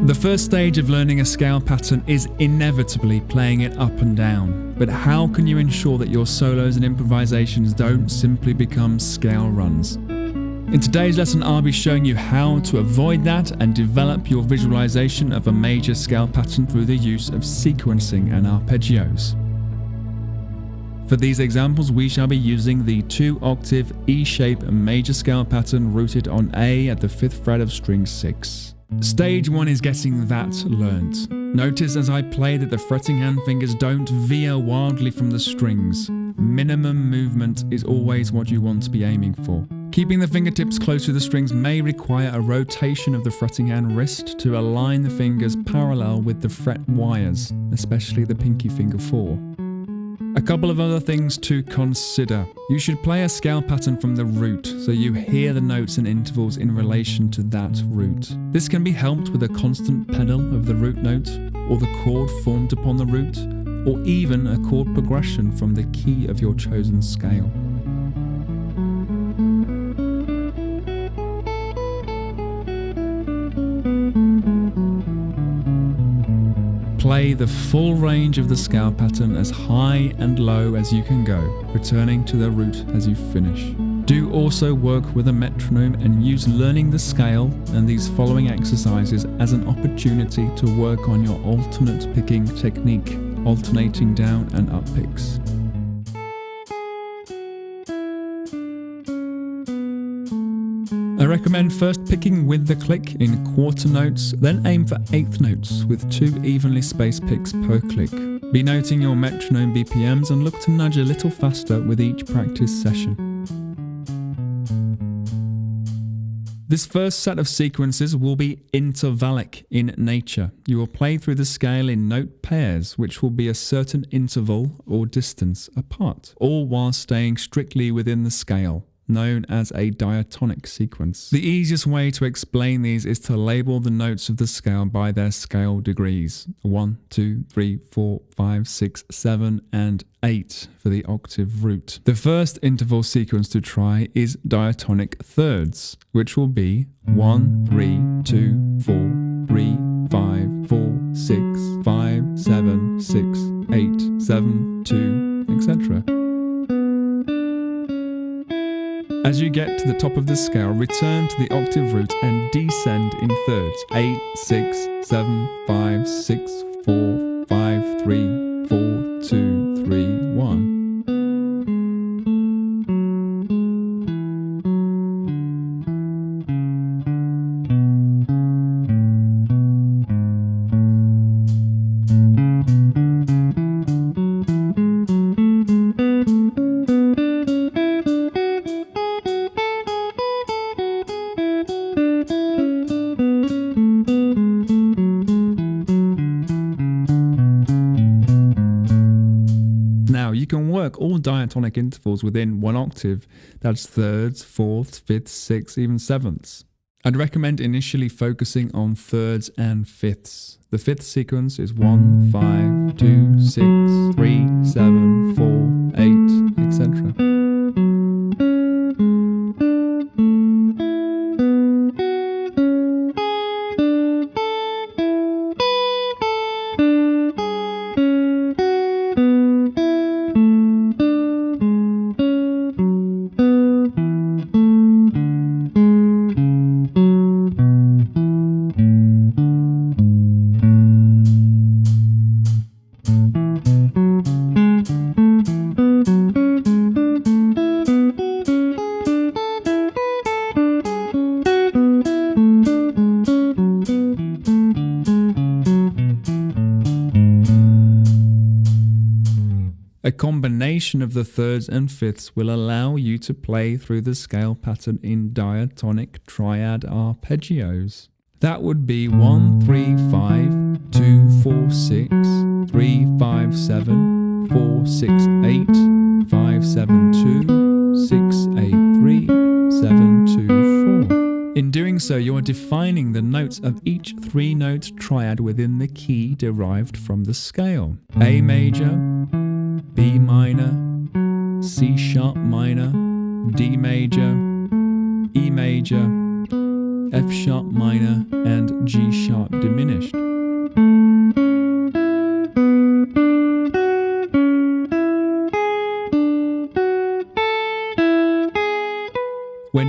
The first stage of learning a scale pattern is inevitably playing it up and down, but how can you ensure that your solos and improvisations don't simply become scale runs? In today's lesson, I'll be showing you how to avoid that and develop your visualization of a major scale pattern through the use of sequencing and arpeggios. For these examples, we shall be using the 2-octave E-shape major scale pattern rooted on A at the 5th fret of string 6. Stage 1 is getting that learnt. Notice as I play that the fretting hand fingers don't veer wildly from the strings. Minimum movement is always what you want to be aiming for. Keeping the fingertips close to the strings may require a rotation of the fretting hand wrist to align the fingers parallel with the fret wires, especially the pinky finger 4. A couple of other things to consider. You should play a scale pattern from the root so you hear the notes and intervals in relation to that root. This can be helped with a constant pedal of the root note, or the chord formed upon the root, or even a chord progression from the key of your chosen scale. Play the full range of the scale pattern as high and low as you can go, returning to the root as you finish. Do also work with a metronome and use learning the scale and these following exercises as an opportunity to work on your alternate picking technique, alternating down and up picks. I recommend first picking with the click in quarter notes, then aim for 8th notes with 2 evenly spaced picks per click. Be noting your metronome BPMs and look to nudge a little faster with each practice session. This first set of sequences will be intervallic in nature. You will play through the scale in note pairs, which will be a certain interval or distance apart, all while staying strictly within the scale, known as a diatonic sequence. The easiest way to explain these is to label the notes of the scale by their scale degrees. 1, 2, 3, 4, 5, 6, 7, and 8 for the octave root. The first interval sequence to try is Diatonic Thirds, which will be 1, 3, 2, 4, 3, 5, 4, 6, 5, 7, 6, 8, 7, 2, etc. As you get to the top of the scale, return to the octave root and descend in thirds. 8, 6, 7, 5, 6, 4, 5, 3, 4, 2, 3, 1. Now, you can work all diatonic intervals within 1 octave, that's thirds, fourths, fifths, sixths, even sevenths. I'd recommend initially focusing on thirds and fifths. The fifth sequence is 1, 5, 2, 6, 3, 7, 4, 8, etc. A combination of the thirds and fifths will allow you to play through the scale pattern in diatonic triad arpeggios. That would be 1, 3, 5, 2, 4, 6, 3, 5, 7, 4, 6, 8, 5, 7, 2, 6, 8, 3, 7, 2, 4. In doing so, you are defining the notes of each 3-note triad within the key derived from the scale. A major, B minor, C sharp minor, D major, E major, F sharp minor,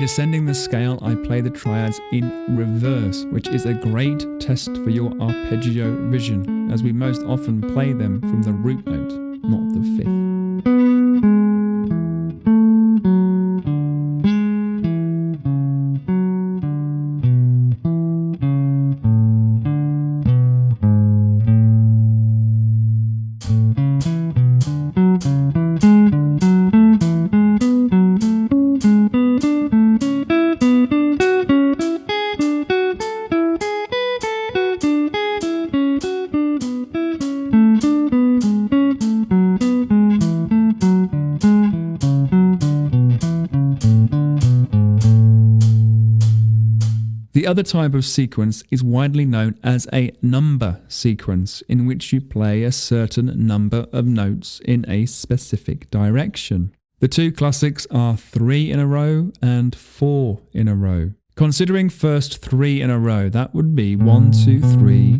descending the scale, I play the triads in reverse, which is a great test for your arpeggio vision, as we most often play them from the root note, not the fifth. The other type of sequence is widely known as a number sequence, in which you play a certain number of notes in a specific direction. The two classics are 3 in a row and 4 in a row. Considering first 3 in a row, that would be 1, 2, 3,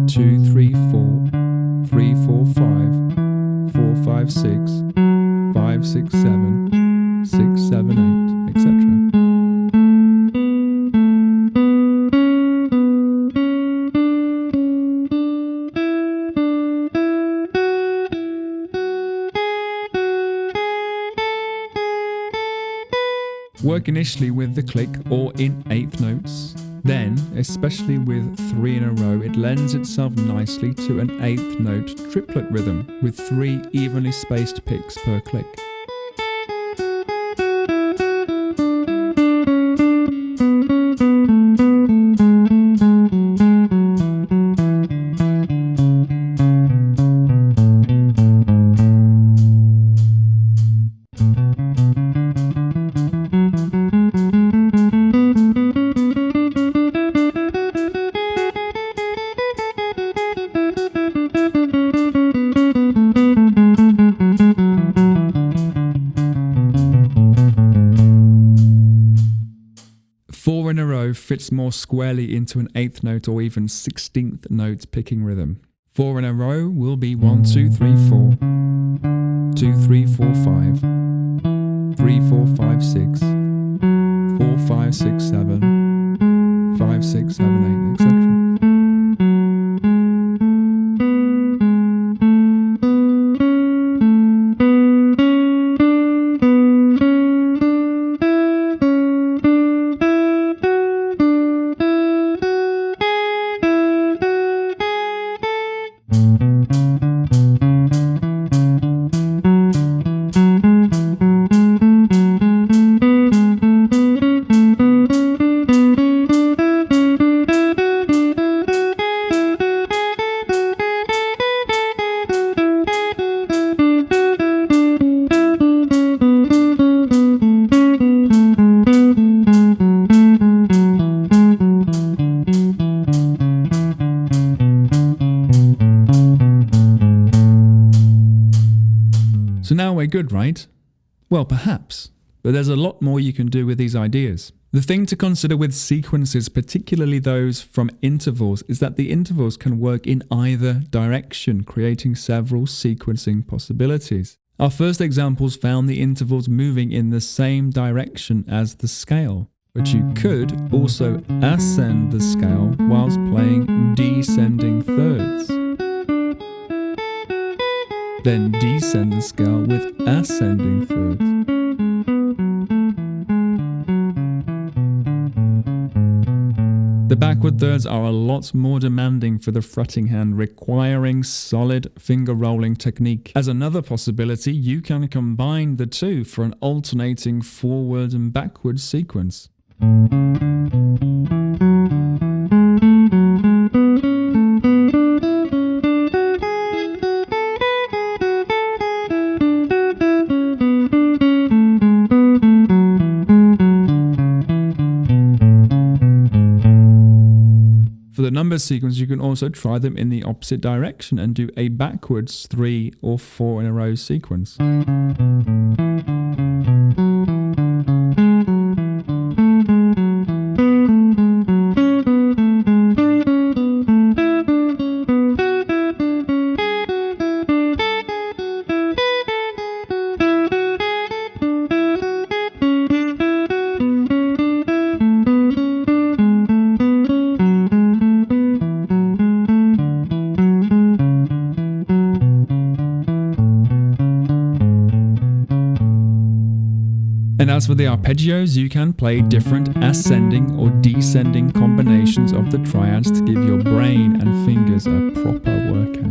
2, 3, 4, 3, 4, 5, 4, 5, 6, 5, 6, 7, 6, 7, 8, etc. Work initially with the click or in eighth notes. Then, especially with 3 in a row, it lends itself nicely to an eighth note triplet rhythm with 3 evenly spaced picks per click. Fits more squarely into an eighth note or even 16th note picking rhythm. 4 in a row will be 1, 2, 3, 4, 2, 3, 4, 5, 3, 4, 5, 6, 4, 5, 6, 7, 5, 6, 7, 8, etc. So now we're good, right? Well, perhaps, but there's a lot more you can do with these ideas. The thing to consider with sequences, particularly those from intervals, is that the intervals can work in either direction, creating several sequencing possibilities. Our first examples found the intervals moving in the same direction as the scale, but you could also ascend the scale whilst playing descending thirds. Then descend the scale with ascending thirds. The backward thirds are a lot more demanding for the fretting hand, requiring solid finger rolling technique. As another possibility, you can combine the two for an alternating forward and backward sequence. For the number sequence, you can also try them in the opposite direction and do a backwards 3 or 4 in a row sequence. as for the arpeggios, you can play different ascending or descending combinations of the triads to give your brain and fingers a proper workout.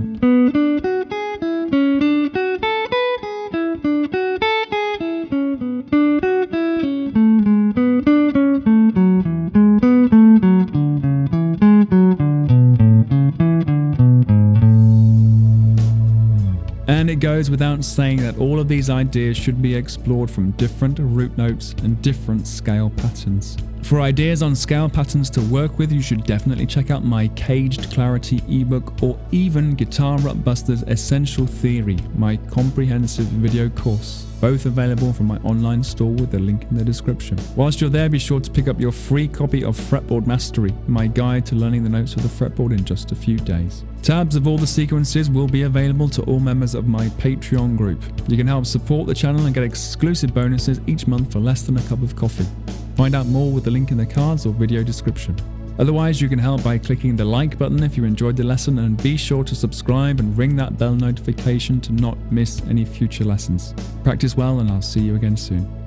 And it goes without saying that all of these ideas should be explored from different root notes and different scale patterns. For ideas on scale patterns to work with, you should definitely check out my Caged Clarity ebook, or even Guitar Rutbuster's Essential Theory, my comprehensive video course, both available from my online store with the link in the description. Whilst you're there, be sure to pick up your free copy of Fretboard Mastery, my guide to learning the notes of the fretboard in just a few days. Tabs of all the sequences will be available to all members of my Patreon group. You can help support the channel and get exclusive bonuses each month for less than a cup of coffee. Find out more with the link in the cards or video description. Otherwise, you can help by clicking the like button if you enjoyed the lesson, and be sure to subscribe and ring that bell notification to not miss any future lessons. Practice well, and I'll see you again soon.